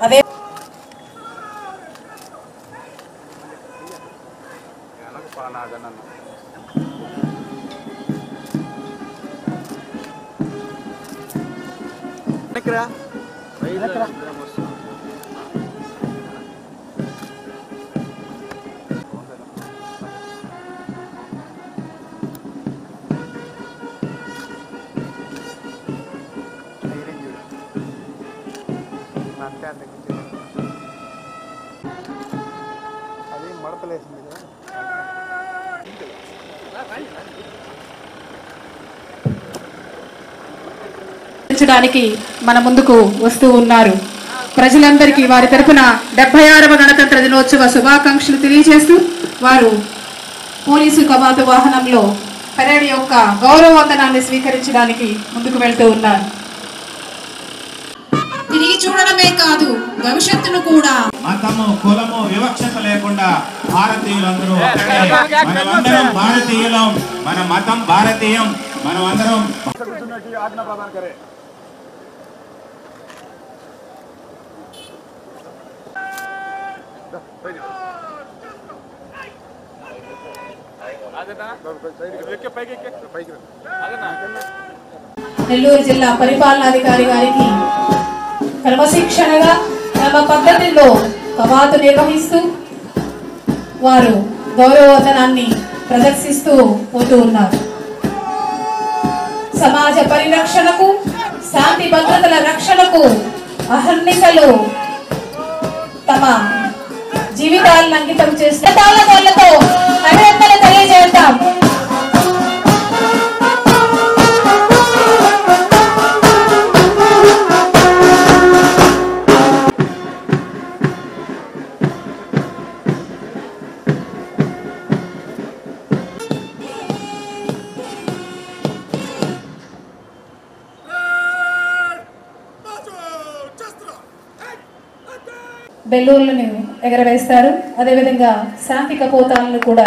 అదే అది మడతలేసింది కదా. మన ముందుకు వస్తూ ఉన్నారు. ప్రజలందరికీ వారి తరపున 76వ గణతంత్ర దినోత్సవ శుభాకాంక్షలు తెలియజేస్తూ వారు పోలీసు కవాతు వాహనంలో పరేడ్ యొక్క గౌరవ వందనాన్ని స్వీకరించడానికి ముందుకు వెళ్తూ ఉన్నారు. తిరిగి చూడడమే కాదు భవిష్యత్తును కూడా మతము కులము వివక్షత లేకుండా భారతీయులందరూ మనమందరం భారతీయులం, మన మతం భారతీయం, మనమందరం నెల్లూరు జిల్లా పరిపాలనాధికారి గారికి క్రమశిక్షణగా క్రమ పద్ధతిలో కవాతు నిర్వహిస్తూ వారు గౌరవవందనాన్ని ప్రదర్శిస్తూ పోతూ ఉన్నారు. సమాజ పరిరక్షణకు శాంతి భద్రతల రక్షణకు అహర్నిశలు తమ జీవితాలను అంకితం చేసిన తాళతో అభినందనలు తెలియజేద్దాం. బెల్లూర్లను ఎగరవేస్తారు. అదేవిధంగా శాంతి కపోతాలను కూడా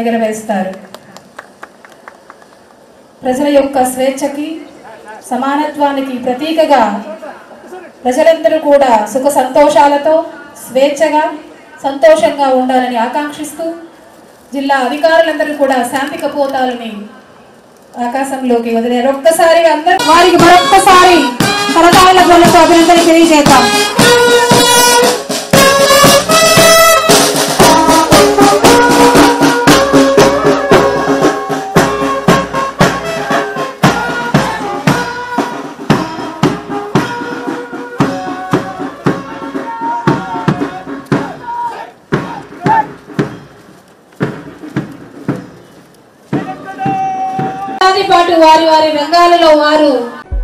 ఎగరవేస్తారు. ప్రజల యొక్క స్వేచ్ఛకి సమానత్వానికి ప్రతీకగా ప్రజలందరూ కూడా సుఖ సంతోషాలతో స్వేచ్ఛగా సంతోషంగా ఉండాలని ఆకాంక్షిస్తూ జిల్లా అధికారులందరూ కూడా శాంతి కపోతాలని ఆకాశంలోకి వదిలేరు. ఒక్కసారిగా అందరూ వారికి మరొక్కసారి కరతాళ ధ్వనులతో అభినందన తెలియజేద్దాం. పాటు వారి వారి రంగాలలో వారు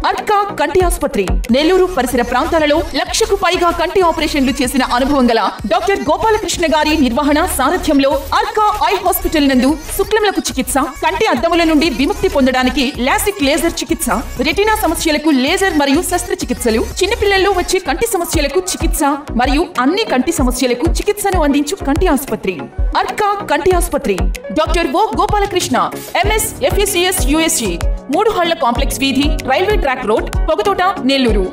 అర్కా కంటి ఆసుపత్రి నెల్లూరు పరిసర ప్రాంతాలలో 1,00,000కు పైగా కంటి ఆపరేషన్లు చేసిన అనుభవం గల డాక్టర్ గోపాలకృష్ణ గారి నిర్వహణ సారథ్యంలో అర్కా ఐ హాస్పిటల్ నందు శుక్లములకు చికిత్స, కంటి అద్దముల నుండి విముక్తి పొందడానికి లాసిక్ లేజర్ చికిత్స, రెటీనా సమస్యలకు లేజర్ మరియు శస్త్రచికిత్సలు, చిన్నపిల్లల్లో వచ్చే కంటి సమస్యలకు చికిత్స మరియు అన్ని కంటి సమస్యలకు చికిత్సను అందించు కంటి ఆసుపత్రి అర్కా కంటి ఆసుపత్రి. Doctor O Gopalakrishna MS FACS USC 3 హళ్ల కాంప్లెక్స్ వీధి, railway track road, Pogathota, Nellore.